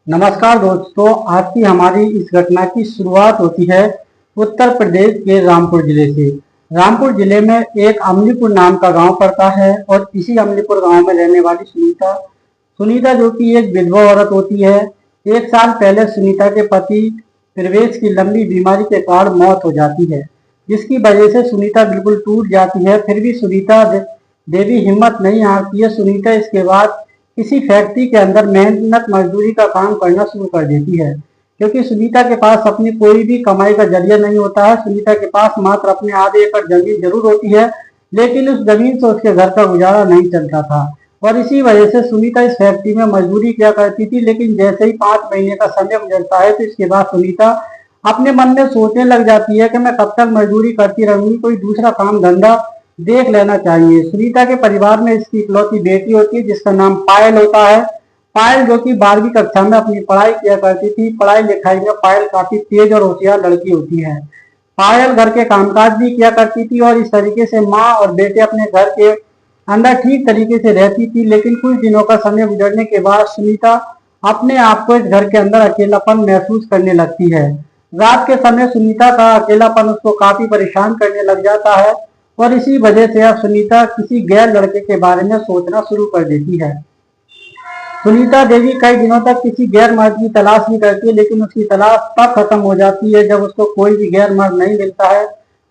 नमस्कार दोस्तों, आज की हमारी इस घटना की शुरुआत होती है उत्तर प्रदेश के रामपुर जिले से। रामपुर जिले में एक अमलीपुर नाम का गांव पड़ता है और इसी अमलीपुर गांव में रहने वाली सुनीता सुनीता जो कि एक विधवा औरत होती है। एक साल पहले सुनीता के पति प्रवेश की लंबी बीमारी के कारण मौत हो जाती है, जिसकी वजह से सुनीता बिल्कुल टूट जाती है। फिर भी सुनीता देवी हिम्मत नहीं हारती है। सुनीता इसके बाद किसी फैक्ट्री के अंदर मेहनत मजदूरी का काम करना शुरू कर देती है, क्योंकि सुनीता के पास अपनी कोई भी कमाई का जरिया नहीं होता है। सुनीता के पास मात्र अपने आधे एकड़ जमीन जरूर होती है, लेकिन उस जमीन से उसके घर का गुजारा नहीं चलता था और इसी वजह से सुनीता इस फैक्ट्री में मजदूरी किया करती थी। लेकिन जैसे ही 5 महीने का समय गुजरता है तो इसके बाद सुनीता अपने मन में सोचने लग जाती है कि मैं कब तक मजदूरी करती रहूंगी, कोई दूसरा काम धंधा देख लेना चाहिए। सुनीता के परिवार में इसकी इकलौती बेटी होती है जिसका नाम पायल होता है। पायल जो कि 12वीं कक्षा में अपनी पढ़ाई किया करती थी। पढ़ाई लिखाई में पायल काफी तेज और होशियार लड़की होती है। पायल घर के कामकाज भी किया करती थी और इस तरीके से माँ और बेटे अपने घर के अंदर ठीक तरीके से रहती थी। लेकिन कुछ दिनों का समय गुजरने के बाद सुनीता अपने आप को इस घर के अंदर अकेलापन महसूस करने लगती है। रात के समय सुनीता का अकेलापन उसको काफी परेशान करने लग जाता है और इसी वजह से अब सुनीता किसी गैर लड़के के बारे में सोचना शुरू कर देती है। सुनीता देवी कई दिनों तक किसी गैर मर्द की तलाश भी करती है, लेकिन उसकी तलाश तब खत्म हो जाती है जब उसको कोई भी गैर मर्द नहीं मिलता है।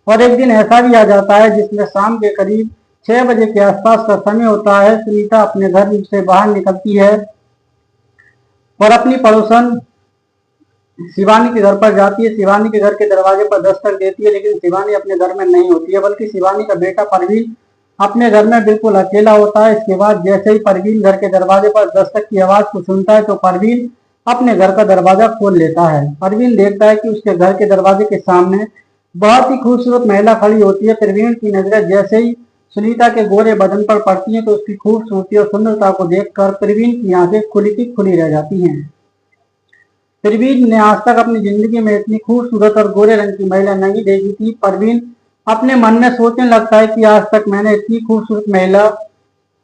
और एक दिन ऐसा भी आ जाता है जिसमें शाम के करीब 6 बजे के आसपास का समय होता है। सुनीता अपने घर से बाहर निकलती है और अपनी पड़ोसन शिवानी के घर पर जाती है। शिवानी के घर के दरवाजे पर दस्तक देती है, लेकिन शिवानी अपने घर में नहीं होती है, बल्कि शिवानी का बेटा परवीन अपने घर में बिल्कुल अकेला होता है। इसके बाद जैसे ही परवीन घर के दरवाजे पर दस्तक की आवाज को सुनता है तो परवीन अपने घर का दरवाजा खोल लेता है। परवीन देखता है कि उसके घर के दरवाजे के सामने बहुत ही खूबसूरत महिला खड़ी होती है। परवीन की नजरें जैसे ही सुनीता के गोरे बदन पर पड़ती हैं तो उसकी खूबसूरती और सुंदरता को देखकर परवीन की आंखें खुली की खुली रह जाती हैं। परवीन ने आज तक अपनी जिंदगी में इतनी खूबसूरत और गोरे रंग की महिला नहीं देखी थी। परवीन अपने मन में सोचने लगता है कि आज तक मैंने इतनी खूबसूरत महिला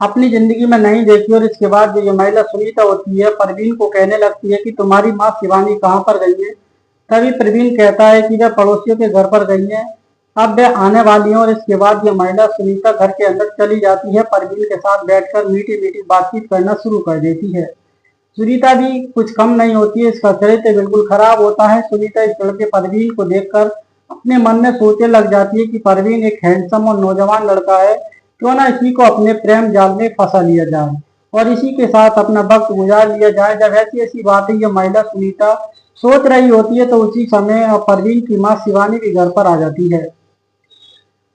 अपनी जिंदगी में नहीं देखी। और इसके बाद जो ये महिला सुनीता होती है परवीन को कहने लगती है कि तुम्हारी माँ शिवानी कहाँ पर गई है। तभी परवीन कहता है कि वह पड़ोसियों के घर पर गई है, अब वे आने वाली है। और इसके बाद ये महिला सुनीता घर के अंदर चली जाती है। परवीन के साथ बैठकर मीठी मीठी बातचीत करना शुरू कर देती है। सुनीता भी कुछ कम नहीं होती है, इसका चरित्र बिल्कुल खराब होता है। सुनीता इस लड़के परवीन को देखकर अपने मन में सोचने लग जाती है कि परवीन एक हैंडसम और नौजवान लड़का है, क्यों ना इसी को अपने प्रेम जाल में फंसा लिया जाए और इसी के साथ अपना वक्त गुजार लिया जाए। जब ऐसी ऐसी बातें ये महिला सुनीता सोच रही होती है तो उसी समय परवीन की माँ शिवानी भी घर पर आ जाती है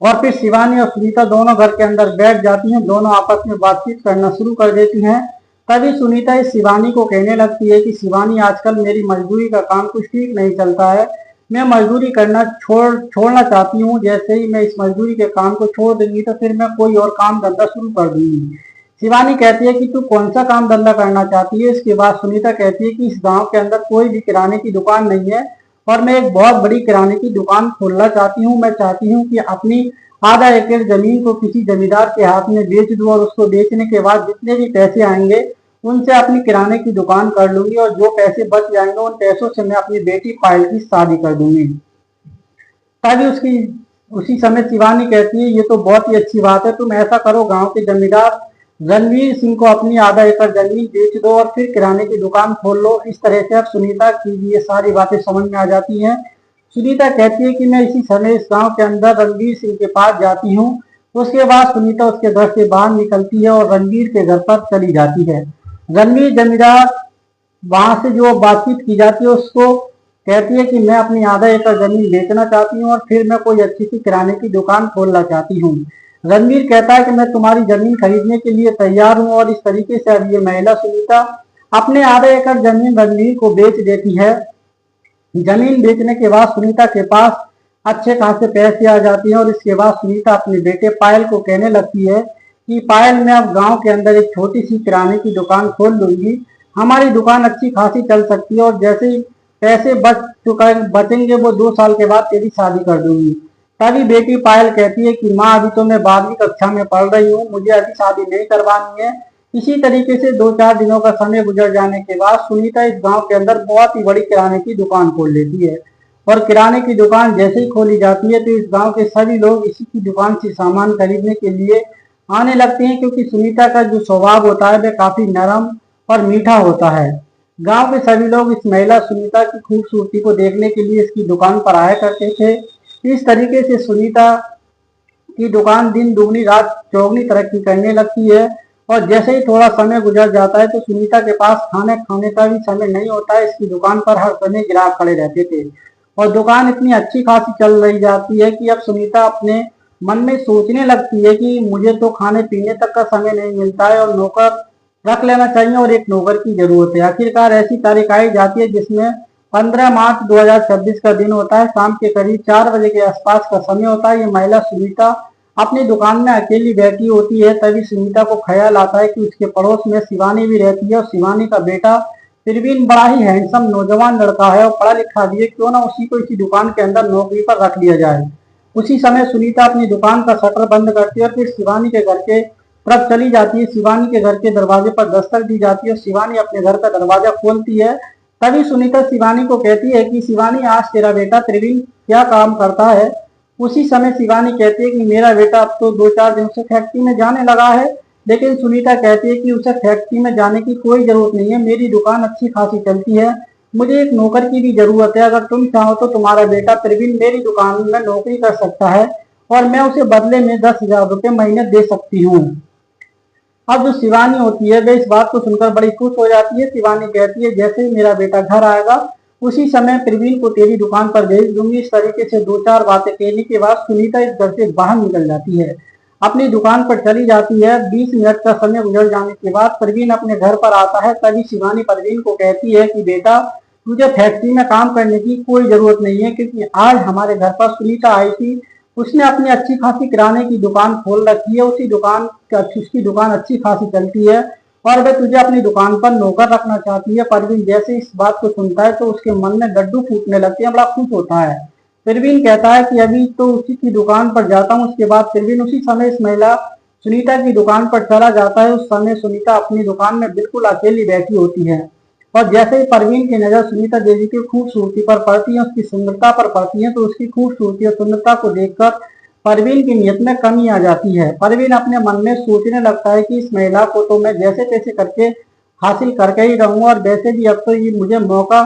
और फिर शिवानी और सुनीता दोनों घर के अंदर बैठ जाती हैं। दोनों आपस में बातचीत करना शुरू कर देती हैं। तभी सुनीता इस शिवानी को कहने लगती है कि शिवानी, आजकल मेरी मजदूरी का काम कुछ ठीक नहीं चलता है, मैं मजदूरी करना छोड़ना चाहती हूँ। जैसे ही मैं इस मजदूरी के काम को छोड़ दूंगी तो फिर मैं कोई और काम धंधा शुरू कर दूंगी। शिवानी कहती है कि तू कौन सा काम धंधा करना चाहती है। इसके बाद सुनीता कहती है कि इस गांव के अंदर कोई भी किराने की दुकान नहीं है और मैं एक बहुत बड़ी किराने की दुकान खोलना चाहती हूँ। मैं चाहती हूँ कि अपनी आधा एकड़ जमीन को किसी जमींदार के हाथ में बेच दूं और उसको बेचने के बाद जितने भी पैसे आएंगे उनसे अपनी किराने की दुकान कर लूंगी और जो पैसे बच जाएंगे उन पैसों से मैं अपनी बेटी पायल की शादी कर दूंगी। तभी उसकी उसी समय शिवानी कहती है, ये तो बहुत ही अच्छी बात है, तुम ऐसा करो, गांव के जमींदार रणवीर सिंह को अपनी आधा एकड़ जमीन बेच दो और फिर किराने की दुकान खोल लो। इस तरह से अब सुनीता की ये सारी बातें समझ में आ जाती हैं। सुनीता कहती है कि मैं इसी समय इस गांव के अंदर रणवीर सिंह के पास जाती हूँ। उसके बाद सुनीता उसके घर से बाहर निकलती है और रणवीर के घर पर चली जाती है। रणवीर जमींदार वहां से जो बातचीत की जाती है उसको कहती है कि मैं अपनी आधा एकड़ जमीन बेचना चाहती हूँ और फिर मैं कोई अच्छी सी किराने की दुकान खोलना चाहती हूँ। रणवीर कहता है कि मैं तुम्हारी जमीन खरीदने के लिए तैयार हूँ और इस तरीके से अब ये महिला सुनीता अपने आधा एकड़ जमीन रणवीर को बेच देती है। जमीन बेचने के बाद सुनीता के पास अच्छे खासे पैसे आ जाते हैं और इसके बाद सुनीता अपने बेटे पायल को कहने लगती है कि पायल, मैं अब गांव के अंदर एक छोटी सी किराने की दुकान खोल लूंगी, हमारी दुकान अच्छी खासी चल सकती है और जैसे ही पैसे बचेंगे वो 2 साल के बाद तेरी शादी कर दूंगी। तभी बेटी पायल कहती है कि माँ, अभी तो मैं 12वीं कक्षा में पढ़ रही हूँ, मुझे अभी शादी नहीं करवानी है, इसी तरीके से 2-4 दिनों का समय गुजर जाने के बाद सुनीता इस गांव के अंदर बहुत ही बड़ी किराने की दुकान खोल लेती है। और किराने की दुकान जैसे ही खोली जाती है तो इस गांव के सभी लोग इसी की दुकान से सामान खरीदने के लिए आने लगते हैं, क्योंकि सुनीता का जो स्वभाव होता है वह काफी नरम और मीठा होता है। गांव के सभी लोग इस महिला सुनीता की खूबसूरती को देखने के लिए इसकी दुकान पर आया करते थे। इस तरीके से सुनीता की दुकान दिन दुगनी रात चौगनी तरक्की करने लगती है। और जैसे ही थोड़ा समय गुजर जाता है तो सुनीता के पास खाने खाने का भी समय नहीं होता है। इसकी दुकान पर हर समय ग्राहक खड़े रहते थे और दुकान इतनी अच्छी खासी चल रही जाती है कि अब सुनीता अपने मन में सोचने लगती है कि मुझे तो खाने पीने तक का समय नहीं मिलता है और नौकर रख लेना चाहिए और एक नौकर की जरूरत है। आखिरकार ऐसी तारीख आई जाती है जिसमें 15 मार्च 2026 का दिन होता है। शाम के करीब 4 बजे के आसपास का समय होता है। ये महिला सुनीता अपनी दुकान में अकेली बैठी होती है। तभी सुनीता को ख्याल आता है कि उसके पड़ोस में शिवानी भी रहती है और शिवानी का बेटा प्रवीण बड़ा ही हैंडसम नौजवान लड़का है और पढ़ा लिखा भी है, क्यों ना उसी को इसी दुकान के अंदर नौकरी पर रख लिया जाए। उसी समय सुनीता अपनी दुकान का शटर बंद करती है और फिर शिवानी के घर के तरफ चली जाती है। शिवानी के घर के दरवाजे पर दस्तक दी जाती है और शिवानी अपने घर का दरवाजा खोलती है। तभी सुनीता शिवानी को कहती है कि शिवानी, आज तेरा बेटा प्रवीण क्या काम करता है। उसी समय शिवानी कहती है कि मेरा बेटा अब तो 2-4 दिन से फैक्ट्री में जाने लगा है। लेकिन सुनीता कहती है कि उसे फैक्ट्री में जाने की कोई जरूरत नहीं है, मेरी दुकान अच्छी खासी चलती है, मुझे एक नौकर की भी जरूरत है। अगर तुम चाहो तो तुम्हारा बेटा प्रवीण मेरी दुकान में नौकरी कर सकता है और मैं उसे बदले में 10,000 रुपये महीने दे सकती हूँ। अब जो शिवानी होती है वह इस बात को सुनकर बड़ी खुश हो जाती है। शिवानी कहती है, जैसे ही मेरा बेटा घर आएगा उसी समय प्रवीण को तेरी दुकान पर भेज दूंगी। इस तरीके से 2-4 बातें कहने के बाद सुनीता इस घर से बाहर निकल जाती है, अपनी दुकान पर चली जाती है। 20 मिनट का समय गुजर जाने के बाद प्रवीण अपने घर पर आता है। तभी शिवानी प्रवीण को कहती है कि बेटा, तुझे फैक्ट्री में काम करने की कोई जरूरत नहीं है, क्योंकि आज हमारे घर पर सुनीता आई थी, उसने अपनी अच्छी खासी किराने की दुकान खोल रखी है। उसकी दुकान अच्छी खासी चलती है और वह तुझे अपनी दुकान पर नौकर रखना चाहती है। परवीन जैसे इस बात को सुनता है तो उसके मन में लड्डू फूटने लगते हैं, बड़ा खुश होता है। परवीन कहता है कि अभी तो उसी की दुकान पर जाता हूँ। उसके बाद परवीन उसी समय इस महिला सुनीता की दुकान पर चला जाता है। उस समय सुनीता अपनी दुकान में बिल्कुल अकेली बैठी होती है और जैसे ही परवीन की नजर सुनीता देवी की खूबसूरती पर पड़ती है, उसकी सुंदरता पर पड़ती है, तो उसकी खूबसूरती और सुंदरता को देखकर परवीन की नियत में कमी आ जाती है। परवीन अपने मन में सोचने लगता है कि इस महिला को तो मैं जैसे तैसे करके हासिल करके ही रहूंगा और वैसे भी अब तो ये मुझे मौका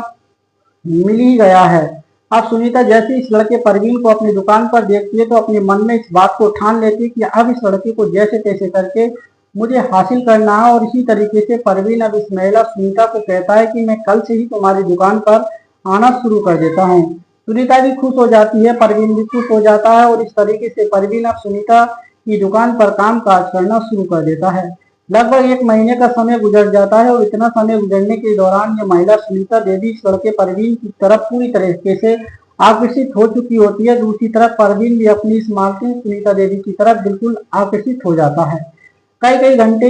मिल ही गया है। अब सुनीता जैसे इस लड़के परवीन को अपनी दुकान पर देखती है तो अपने मन में इस बात को ठान लेती है कि अब इस लड़के को जैसे तैसे करके मुझे हासिल करना है। और इसी तरीके से परवीन अब इस महिला सुनीता को कहता है कि मैं कल से ही तुम्हारी दुकान पर आना शुरू कर देता हूँ। सुनीता भी खुश हो जाती है, परवीन भी खुश हो जाता है और इस तरीके से परवीन अब सुनीता की दुकान पर काम काज करना शुरू कर देता है। लगभग 1 महीने का समय गुजर जाता है और इतना समय गुजरने के दौरान ये महिला सुनीता देवी इस लड़के परवीन की तरफ पूरी तरीके से आकर्षित हो चुकी होती है। दूसरी तरफ परवीन भी अपनी इस मालकिन सुनीता देवी की तरफ बिल्कुल आकर्षित हो जाता है। कई कई घंटे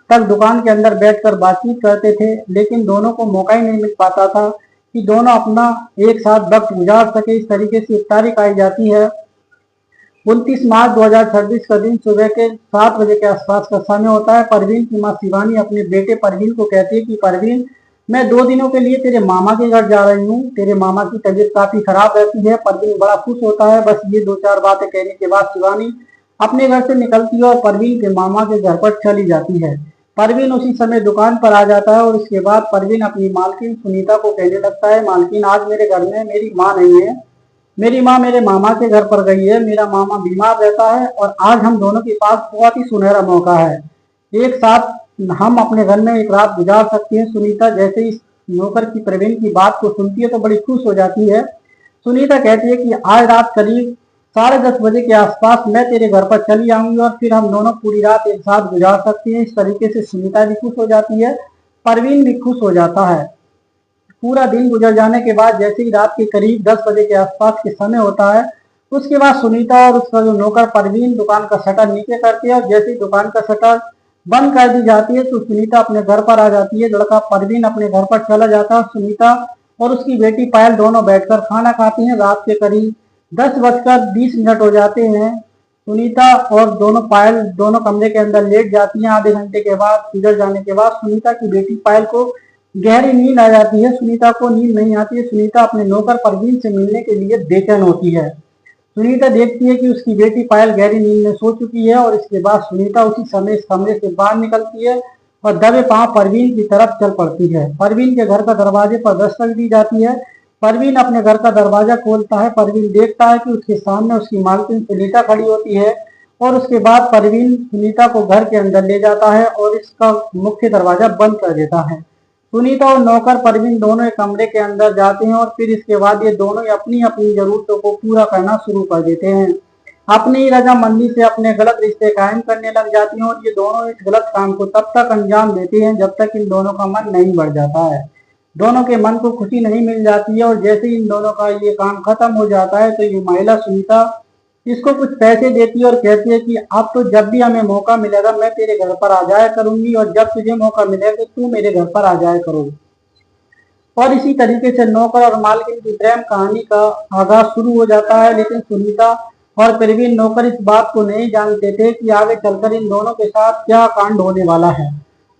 तक दुकान के अंदर बैठकर बातचीत करते थे, लेकिन दोनों को मौका ही नहीं मिल पाता था कि दोनों अपना एक साथ वक्त गुजार सके। इस तरीके से एक तारीख आई जाती है 29 मार्च 2026 का दिन, सुबह के 7 बजे के आसपास का समय होता है। परवीन की माँ शिवानी अपने बेटे परवीन को कहती है कि परवीन, मैं 2 दिनों के लिए तेरे मामा के घर जा रही हूँ, तेरे मामा की तबीयत काफी खराब रहती है। परवीन बड़ा खुश होता है। बस ये 2-4 बातें कहने के बाद शिवानी अपने घर से निकलती है और परवीन के मामा के घर पर चली जाती है। परवीन उसी समय दुकान पर आ जाता है और इसके बाद परवीन अपनी मालकिन सुनीता को कहने लगता है, मालकिन, आज मेरे घर में मेरी माँ नहीं है, मेरी माँ मेरे मामा के घर पर गई है, मेरा मामा बीमार रहता है और आज हम दोनों के पास बहुत ही सुनहरा मौका है, एक साथ हम अपने घर में एक रात गुजार सकते हैं। सुनीता जैसे ही नौकर की प्रवीण की बात को सुनती है तो बड़ी खुश हो जाती है। सुनीता कहती है कि आज रात करीब 10:30 बजे के आसपास मैं तेरे घर पर चली आऊंगी और फिर हम दोनों पूरी रात एक साथ गुजार सकते हैं। इस तरीके से सुनीता भी खुश हो जाती है, परवीन भी खुश हो जाता है। पूरा दिन गुजर जाने के बाद जैसे ही रात के करीब 10 बजे के आसपास के समय होता है, उसके बाद सुनीता और उसका जो नौकर परवीन दुकान का शटर नीचे करती है और जैसे ही दुकान का शटर बंद कर दी जाती है तो सुनीता अपने घर पर आ जाती है। लड़का परवीन अपने घर पर चला जाता है। सुनीता और उसकी बेटी पायल दोनों बैठकर खाना खाती हैं। रात के करीब 10:20 हो जाते हैं। सुनीता और दोनों पायल दोनों कमरे के अंदर लेट जाती हैं। आधे घंटे के बाद गुजर जाने के बाद सुनीता की बेटी पायल को गहरी नींद आ जाती है। सुनीता को नींद नहीं आती है। सुनीता अपने नौकर परवीन से मिलने के लिए बेचैन होती है। सुनीता देखती है कि उसकी बेटी पायल गहरी नींद में सो चुकी है और इसके बाद सुनीता उसी समय इस कमरे से बाहर निकलती है और दबे पांव परवीन की तरफ चल पड़ती है। परवीन के घर का दरवाजे पर दस्तक दी जाती है। परवीन अपने घर का दरवाजा खोलता है। परवीन देखता है कि उसके सामने उसकी मालकिन सुनीता खड़ी होती है और उसके बाद परवीन सुनीता को घर के अंदर ले जाता है और इसका मुख्य दरवाजा बंद कर देता है। सुनीता और नौकर परवीन दोनों एक कमरे के अंदर जाते हैं और फिर इसके बाद ये दोनों अपनी अपनी जरूरतों को पूरा करना शुरू कर देते हैं। अपनी रजामंदी से अपने गलत रिश्ते कायम करने लग जाती हैं और ये दोनों इस गलत काम को तब तक अंजाम देते हैं जब तक इन दोनों का मन नहीं बढ़ जाता है। दोनों के मन को खुशी नहीं मिल जाती है और जैसे ही इन दोनों का ये काम खत्म हो जाता है तो ये महिला सुनीता इसको कुछ पैसे देती है और कहती है कि अब तो जब भी हमें मौका मिलेगा मैं तेरे घर पर आ जाया करूंगी और जब तुझे मौका मिलेगा तो तू मेरे घर पर आ जाया करोगी। और इसी तरीके से नौकर और मालकिन की प्रेम कहानी का आगाज शुरू हो जाता है। लेकिन सुनीता और परवीन नौकर इस बात को नहीं जानते थे कि आगे चलकर इन दोनों के साथ क्या कांड होने वाला है।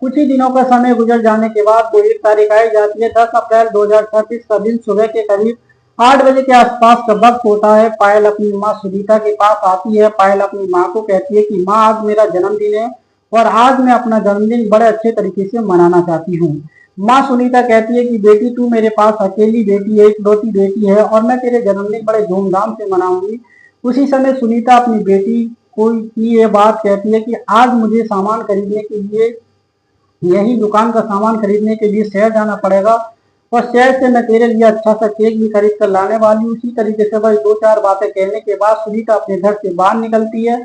कुछ ही दिनों का समय गुजर जाने के बाद वो एक तारीख आई जाती है। 10 अप्रैल 2026 का दिन सुबह के करीब 8 बजे के आसपास का वक्त होता है। पायल अपनी माँ सुनीता के पास आती है। पायल अपनी माँ को कहती है कि माँ आज मेरा जन्मदिन है और आज मैं अपना जन्मदिन बड़े अच्छे तरीके से मनाना चाहती हूँ। माँ सुनीता कहती है कि बेटी तू मेरे पास अकेली बेटी है, इकलौती बेटी है और मैं तेरे जन्मदिन बड़े धूमधाम से मनाऊंगी। उसी समय सुनीता अपनी बेटी को ये बात कहती है कि आज मुझे सामान खरीदने के लिए यही दुकान का सामान खरीदने के लिए शहर जाना पड़ेगा और शहर से मैं तेरे लिए अच्छा सा केक भी खरीद कर लाने वाली हूँ। उसी तरीके से बस 2-4 बातें कहने के बाद सुनीता अपने घर से बाहर निकलती है,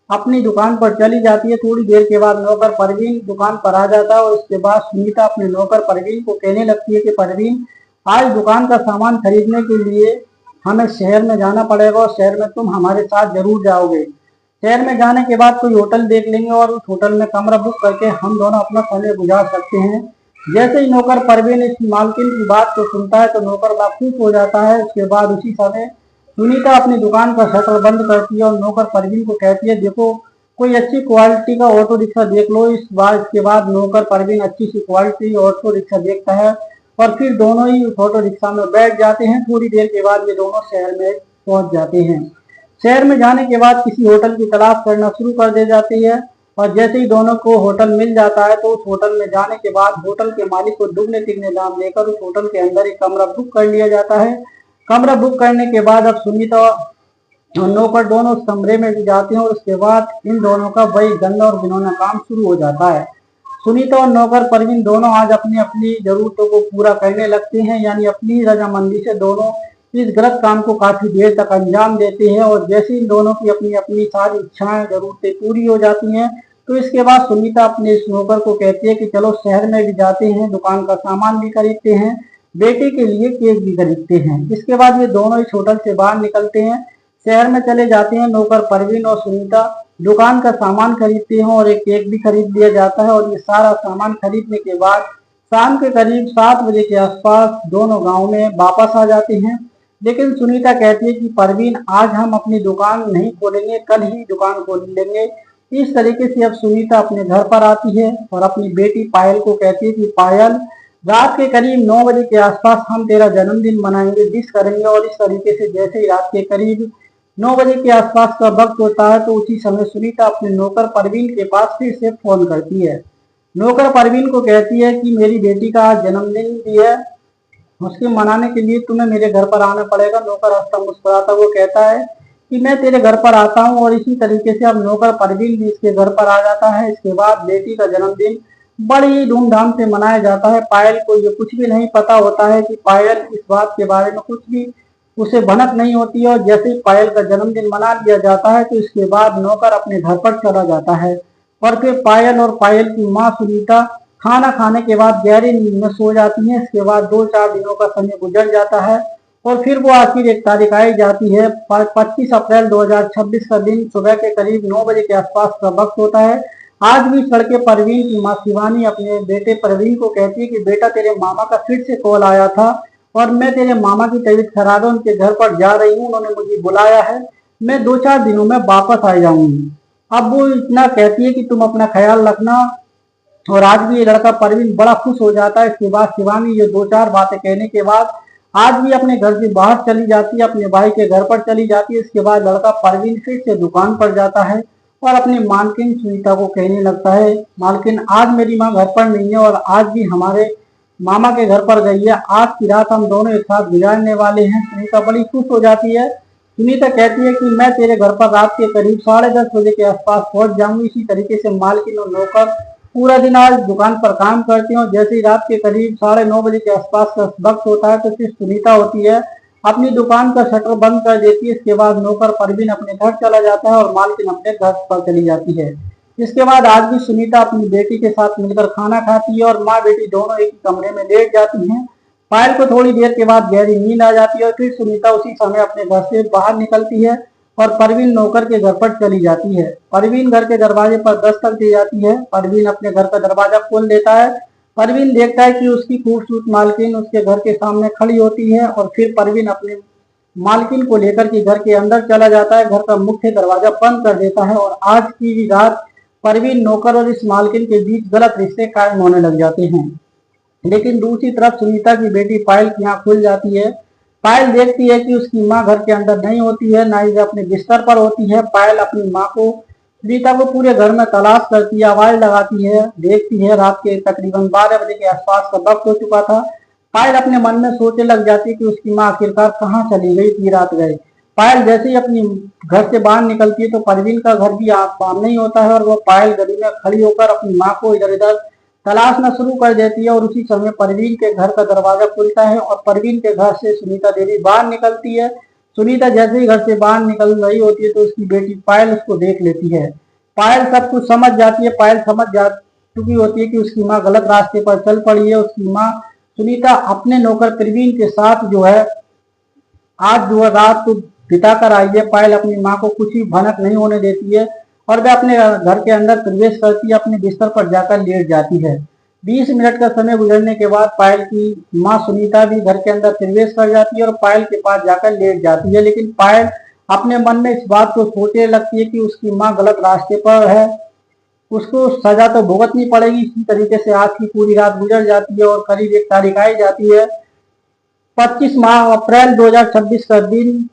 अपनी दुकान पर चली जाती है। थोड़ी देर के बाद नौकर परवीन दुकान पर आ जाता है और उसके बाद सुनीता अपने नौकर परवीन को कहने लगती है कि परवीन आज दुकान का सामान खरीदने के लिए हमें शहर में जाना पड़ेगा और शहर में तुम हमारे साथ जरूर जाओगे। शहर में जाने के बाद कोई होटल देख लेंगे और उस होटल में कमरा बुक करके हम दोनों अपना समय गुजार सकते हैं। जैसे ही नौकर परवीन इस मालकिन की बात को सुनता है तो नौकर खुश हो जाता है। उसके बाद उसी समय सुनीता अपनी दुकान का शटर बंद करती है और नौकर परवीन को कहती है देखो कोई अच्छी क्वालिटी का ऑटो रिक्शा देख लो। इसके बाद नौकर परवीन अच्छी सी क्वालिटी ऑटो रिक्शा देखता है और फिर दोनों ही उस ऑटो रिक्शा में बैठ जाते हैं। थोड़ी देर के बाद ये दोनों शहर में पहुंच जाते हैं। शहर में जाने के बाद किसी होटल की तलाश करना शुरू कर दे जाती है और जैसे ही दोनों को होटल मिल जाता है तो उस होटल में जाने के बाद होटल के मालिक को दुगने तिगने दाम देकर उस होटल के अंदर एक कमरा बुक कर लिया जाता है। कमरा बुक करने के बाद अब सुनीता और नौकर दोनों उस कमरे में भी जाते हैं और उसके बाद इन दोनों का वही गंदा और घिनौना काम शुरू हो जाता है। सुनीता और नौकर परवीन दोनों आज अपनी अपनी जरूरतों को पूरा करने लगते हैं, यानी अपनी रजामंदी से दोनों इस गलत काम को काफी देर तक अंजाम देते हैं और जैसे इन दोनों की अपनी अपनी सारी इच्छाएं जरूरतें पूरी हो जाती हैं तो इसके बाद सुनीता अपने इस नौकर को कहती है कि चलो शहर में भी जाते हैं, दुकान का सामान भी खरीदते हैं, बेटे के लिए केक भी खरीदते हैं। इसके बाद ये दोनों इस होटल से बाहर निकलते हैं, शहर में चले जाते हैं। नौकर परवीन और सुनीता दुकान का सामान खरीदते हैं और एक केक भी खरीद लिया जाता है और ये सारा सामान खरीदने के बाद शाम के करीब 7 बजे के आसपास दोनों गांव में वापस आ जाते हैं। लेकिन सुनीता कहती है कि परवीन आज हम अपनी दुकान नहीं खोलेंगे, कल ही दुकान खोल लेंगे। इस तरीके से अब सुनीता अपने घर पर आती है और अपनी बेटी पायल को कहती है कि पायल रात के करीब 9 बजे के आसपास हम तेरा जन्मदिन मनाएंगे, विश करेंगे। और इस तरीके से जैसे ही रात के करीब 9 बजे के आसपास का वक्त होता है तो उसी समय सुनीता अपने नौकर परवीन के पास फिर से फोन करती है। नौकर परवीन को कहती है कि मेरी बेटी का आज जन्मदिन भी है, उसके मनाने के लिए तुम्हें मेरे घर पर आना पड़ेगा। नौकर हंसता मुस्कुराता वो कहता है कि मैं तेरे घर पर आता हूँ और इसी तरीके से अब नौकर परवीन भी इसके घर पर आ जाता है। इसके बाद बेटी का जन्मदिन बड़ी धूमधाम से मनाया जाता है। पायल को ये कुछ भी नहीं पता होता है कि पायल इस बात के बारे में कुछ भी उसे भनक नहीं होती है और जैसे ही पायल का जन्मदिन मना लिया जाता है तो इसके बाद नौकर अपने घर पर चला जाता है और फिर पायल और पायल की माँ सुनीता खाना खाने के बाद गहरी नींद में सो जाती है। इसके बाद 2-4 दिनों का समय गुजर जाता है और फिर वो आखिर एक तारीख आई जाती है। 25 अप्रैल 2026 का दिन सुबह के करीब 9 बजे के आसपास का वक्त होता है। आज भी सड़के परवीन की माँ शिवानी अपने बेटे परवीन को कहती है कि बेटा तेरे मामा का फिर से कॉल आया था और मैं तेरे मामा की तबीयत खराब है, उनके घर पर जा रही हूँ, उन्होंने मुझे बुलाया है। मैं 2-4 दिनों में वापस आ जाऊंगी। अब वो इतना कहती है कि तुम अपना ख्याल रखना। और आज भी ये लड़का परवीन बड़ा खुश हो जाता है। इसके बाद शिवानी ये 2-4 बातें कहने के बाद आज भी अपने घर से बाहर चली जाती है, अपने भाई के घर पर चली जाती है। इसके बाद लड़का परवीन फिर से दुकान पर जाता है और अपनी मालकिन सुनीता को कहने लगता है, मालकिन आज मेरी माँ घर पर नहीं है और आज भी हमारे मामा के घर पर गई है। आज की रात हम दोनों एक साथ गुजारने वाले हैं। सुनीता बड़ी खुश हो जाती है। सुनीता कहती है कि मैं तेरे घर पर रात के करीब 10:30 बजे के आसपास पहुंच जाऊंगी। इसी तरीके से मालकिन और नौकर पूरा दिन आज दुकान पर काम करते हैं और जैसे ही रात के करीब 9:30 बजे के आसपास का वक्त होता है तो फिर सुनीता होती है अपनी दुकान का शटर बंद कर देती है। इसके बाद नौकर परवीन अपने घर चला जाता है और मालकिन अपने घर पर चली जाती है। इसके बाद आज भी सुनीता अपनी बेटी के साथ मिलकर खाना खाती है और माँ बेटी दोनों एक ही कमरे में लेट जाती हैं। पायल को थोड़ी देर के बाद गहरी नींद आ जाती है और फिर सुनीता उसी समय अपने घर से बाहर निकलती है और परवीन नौकर के घर पर चली जाती है। परवीन घर के दरवाजे पर दस्तक दी जाती है। परवीन अपने घर का दरवाजा खोल देता है। परवीन देखता है कि उसकी खूबसूरत मालकिन उसके घर के सामने खड़ी होती है और फिर परवीन अपने मालकिन को लेकर के घर के अंदर चला जाता है। घर का मुख्य दरवाजा बंद कर देता है और आज की भी रात परवीन नौकर और इस मालकिन के बीच गलत रिश्ते कायम होने लग जाते हैं। लेकिन दूसरी तरफ सुनीता की बेटी पायल की आंख खुल जाती है। पायल देखती है कि उसकी माँ घर के अंदर नहीं होती है, ना ही वह अपने बिस्तर पर होती है। पायल अपनी माँ को सुनीता को पूरे घर में तलाश करती है, आवाज लगाती है, देखती है रात के तकरीबन 12 बजे के आसपास का वक्त हो चुका था। पायल अपने मन में सोचने लग जाती है कि उसकी माँ आखिरकार कहाँ चली गई, इतनी रात गए। पायल जैसे ही अपनी घर से बाहर निकलती है तो परवीन का घर भी सामने ही होता है और वो पायल गली में खड़ी होकर अपनी माँ को इधर उधर तलाशना शुरू कर देती है। और उसी समय परवीन के घर का दरवाजा खुलता है और परवीन के घर से सुनीता देवी बाहर निकलती है। सुनीता जैसे ही घर से बाहर निकल रही होती है तो उसकी बेटी पायल उसको देख लेती है। पायल सब कुछ समझ जाती है। पायल समझ जा चुकी होती है कि उसकी माँ गलत रास्ते पर चल पड़ी है। उसकी माँ सुनीता अपने नौकर प्रवीण के साथ जो है आज जो है रात को बिता कर आई है। पायल अपनी माँ को कुछ भी भनक नहीं होने देती है और वह अपने घर के अंदर प्रवेश करती है, अपने बिस्तर पर जाकर लेट जाती है। 20 मिनट का समय गुजरने के बाद पायल की माँ सुनीता भी घर के अंदर प्रवेश कर जाती है और पायल के पास जाकर लेट जाती है। लेकिन पायल अपने मन में इस बात को सोचने लगती है कि उसकी माँ गलत रास्ते पर है, उसको सजा तो भुगतनी पड़ेगी। इसी तरीके से आज की पूरी रात गुजर जाती है और करीब 1 तारीख आई जाती है। 25 अप्रैल 2026 का दिन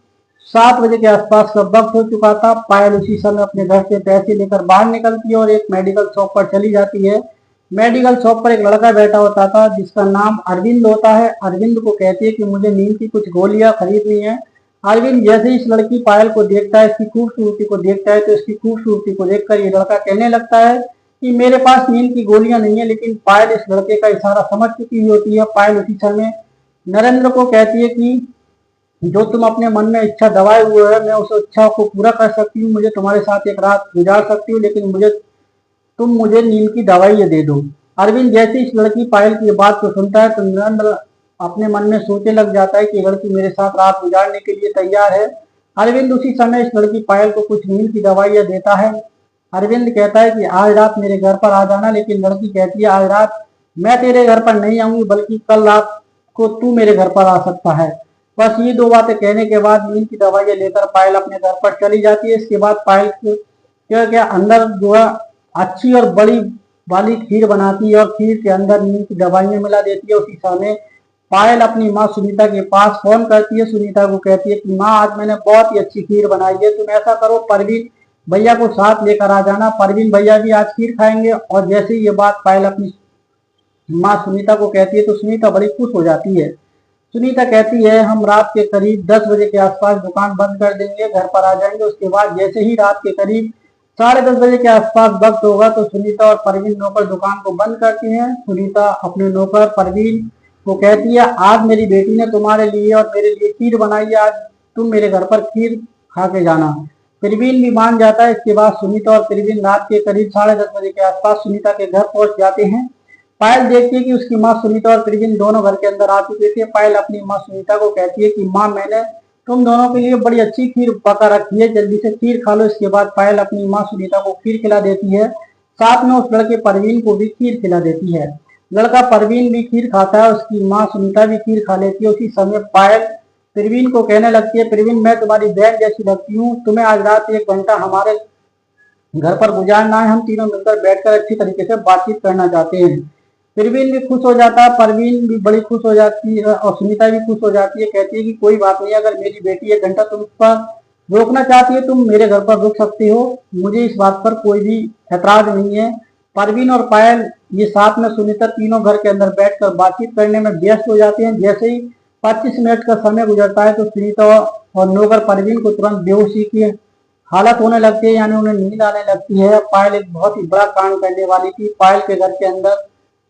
7 बजे के आसपास का वक्त हो चुका था। पायल उसी समय अपने घर से पैसे लेकर बाहर निकलती है और एक मेडिकल शॉप पर चली जाती है। मेडिकल शॉप पर एक लड़का बैठा होता था जिसका नाम अरविंद होता है। अरविंद को कहती है कि मुझे नींद की कुछ गोलियां खरीदनी है। अरविंद जैसे ही इस लड़की पायल को देखता है, इसकी खूबसूरती को देखता है, तो इसकी खूबसूरती को देखकर ये लड़का कहने लगता है कि मेरे पास नींद की गोलियां नहीं है। लेकिन पायल इस लड़के का इशारा समझ चुकी होती है। पायल उसी समय नरेंद्र को कहती है कि जो तुम अपने मन में इच्छा दबाए हुए है, मैं उस इच्छा को पूरा कर सकती हूँ, मुझे तुम्हारे साथ एक रात गुजार सकती हूँ, लेकिन तुम मुझे नींद की दवाई ये दे दो। अरविंद जैसे इस लड़की पायल की बात को सुनता है तो नरेंद्र अपने मन में सोचने लग जाता है कि लड़की मेरे साथ रात गुजारने के लिए तैयार है। अरविंद उसी समय इस लड़की पायल को कुछ नींद की दवाइयाँ देता है। अरविंद कहता है कि आज रात मेरे घर पर आ जाना, लेकिन लड़की कहती है आज रात मैं तेरे घर पर नहीं आऊंगी, बल्कि कल रात को तू मेरे घर पर आ सकता है। बस ये 2 बातें कहने के बाद नींद की दवाइयाँ लेकर पायल अपने घर पर चली जाती है। इसके बाद पायल क्या क्या अंदर जो है अच्छी और बड़ी वाली खीर बनाती है और खीर के अंदर नींद की दवाइयाँ मिला देती है। उसी समय पायल अपनी माँ सुनीता के पास फोन करती है। सुनीता को कहती है कि माँ आज मैंने बहुत ही अच्छी खीर बनाई है, तुम ऐसा करो परवीन भैया को साथ लेकर आ जाना, परवीन भैया भी आज खीर खाएंगे। और जैसे ही ये बात पायल अपनी माँ सुनीता को कहती है तो सुनीता बड़ी खुश हो जाती है। सुनीता कहती है हम रात के करीब 10 बजे के आसपास दुकान बंद कर देंगे, घर पर आ जाएंगे। उसके बाद जैसे ही रात के करीब 10:30 बजे के आसपास वक्त होगा तो सुनीता और परवीन नौकर दुकान को बंद करती हैं। सुनीता अपने नौकर परवीन को कहती है आज मेरी बेटी ने तुम्हारे लिए और मेरे लिए खीर बनाई है, आज तुम मेरे घर पर खीर खा के जाना। परवीन भी मान जाता है। इसके बाद सुनीता और परवीन रात के करीब 10:30 बजे के आसपास सुनीता के घर पहुंच जाते हैं। पायल देखती है कि उसकी माँ सुनीता और प्रवीण दोनों घर के अंदर आ चुके थे। पायल अपनी माँ सुनीता को कहती है कि माँ मैंने तुम दोनों के लिए बड़ी अच्छी खीर पका रखी है, जल्दी से खीर खा लो। इसके बाद पायल अपनी माँ सुनीता को खीर खिला देती है, साथ में उस लड़के परवीन को भी खीर खिला देती है। लड़का परवीन भी खीर खाता है, उसकी माँ सुनीता भी खीर खा लेती है। उसी समय पायल परवीन को कहने लगती है, परवीन मैं तुम्हारी बहन जैसी लगती हूँ, तुम्हें आज रात 1 घंटा हमारे घर पर गुजारना है, हम तीनों मिलकर बैठकर अच्छी तरीके से बातचीत करना चाहते हैं। परवीन भी खुश हो जाता है, परवीन भी बड़ी खुश हो जाती है और सुनीता भी खुश हो जाती है। कहती है कि कोई बात नहीं, अगर मेरी बेटी 1 घंटा तुम उस पर रोकना चाहती है, तुम मेरे घर पर रुक सकती हो, मुझे इस बात पर कोई भी ऐतराज नहीं है। परवीन और पायल ये साथ में सुनीता तीनों घर के अंदर बैठकर बातचीत करने में व्यस्त हो जाते हैं। जैसे ही 25 मिनट का समय गुजरता है तो सुनीता और नौकर परवीन को तुरंत बेहोशी की हालत होने लगती है, यानी उन्हें नींद आने लगती है। पायल एक बहुत ही बड़ा कांड करने वाली थी। पायल के घर के अंदर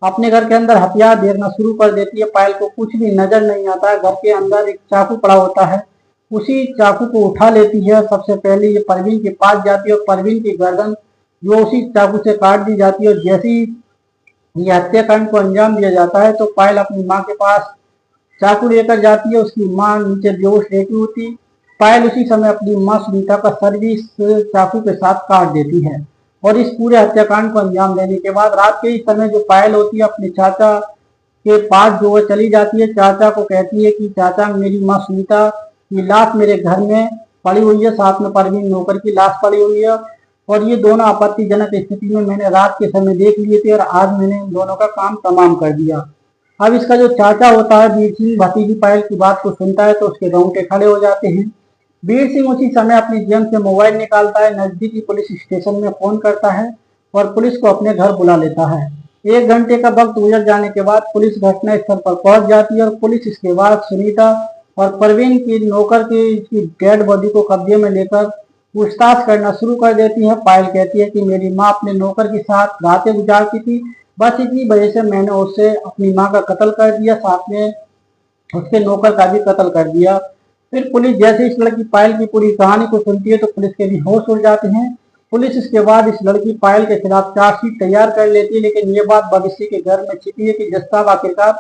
अपने घर के अंदर हथियार देखना शुरू कर देती है। पायल को कुछ भी नजर नहीं आता है। घर के अंदर एक चाकू पड़ा होता है, उसी चाकू को उठा लेती है। सबसे पहले ये परवीन के पास जाती है और परवीन की गर्दन जो उसी चाकू से काट दी जाती है। और जैसे ही ये हत्याकांड को अंजाम दिया जाता है तो पायल अपनी माँ के पास चाकू लेकर जाती है। उसकी माँ नीचे बेहोश लेटी होती। पायल उसी समय अपनी माँ सुनीता का सर भी इस चाकू के साथ काट देती है। और इस पूरे हत्याकांड को अंजाम देने के बाद रात के इस समय जो पायल होती है अपने चाचा के पास जो वो चली जाती है। चाचा को कहती है कि चाचा मेरी माँ सुनीता की लाश मेरे घर में पड़ी हुई है, साथ में परवीन नौकर की लाश पड़ी हुई है, और ये दोनों आपत्तिजनक स्थिति में मैंने रात के समय देख लिए थे और आज मैंने इन दोनों का काम तमाम कर दिया। अब इसका जो चाचा होता है वीर सिंह भतीजी पायल की बात को सुनता है तो उसके रोंगटे खड़े हो जाते हैं। वीर सिंह उसी समय अपनी जेब से मोबाइल निकालता है, नजदीकी पुलिस स्टेशन में फोन करता है और पुलिस को अपने घर बुला लेता है। 1 घंटे का वक्त गुजर जाने के बाद पुलिस घटना स्थल पर पहुंच जाती है और पुलिस इसके बाद सुनीता और परवीन की नौकर की डेड बॉडी को कब्जे में लेकर पूछताछ करना शुरू कर देती है। पायल कहती है कि मेरी माँ अपने नौकर के साथ रातें गुजारती थी, बस इसी वजह से मैंने उससे अपनी माँ का कत्ल कर दिया, साथ में उसके नौकर का भी कत्ल कर दिया। फिर पुलिस जैसे इस लड़की पायल की पूरी कहानी को सुनती है तो पुलिस के भी होश उड़ जाते हैं। पुलिस इसके बाद इस लड़की पायल के खिलाफ चार्जशीट तैयार कर लेती है, लेकिन ये बात भविष्य के घर में छिपी है कि जज साहब आखिरकार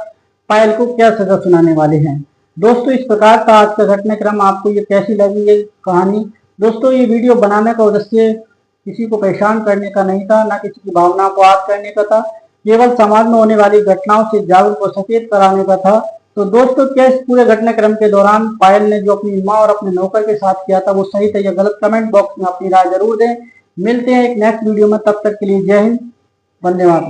पायल को क्या सजा सुनाने वाले हैं। दोस्तों इस प्रकार का आज का घटनाक्रम आपको ये कैसी लगी ये कहानी। दोस्तों ये वीडियो बनाने का उद्देश्य किसी को परेशान करने का नहीं था, ना किसी की भावनाओं को आहत करने का था, केवल समाज में होने वाली घटनाओं से जागरूक और सचेत कराने का था। तो दोस्तों क्या इस पूरे घटनाक्रम के दौरान पायल ने जो अपनी माँ और अपने नौकर के साथ किया था वो सही था या गलत, कमेंट बॉक्स में अपनी राय जरूर दें। मिलते हैं एक नेक्स्ट वीडियो में, तब तक के लिए जय हिंद, वंदे मातरम।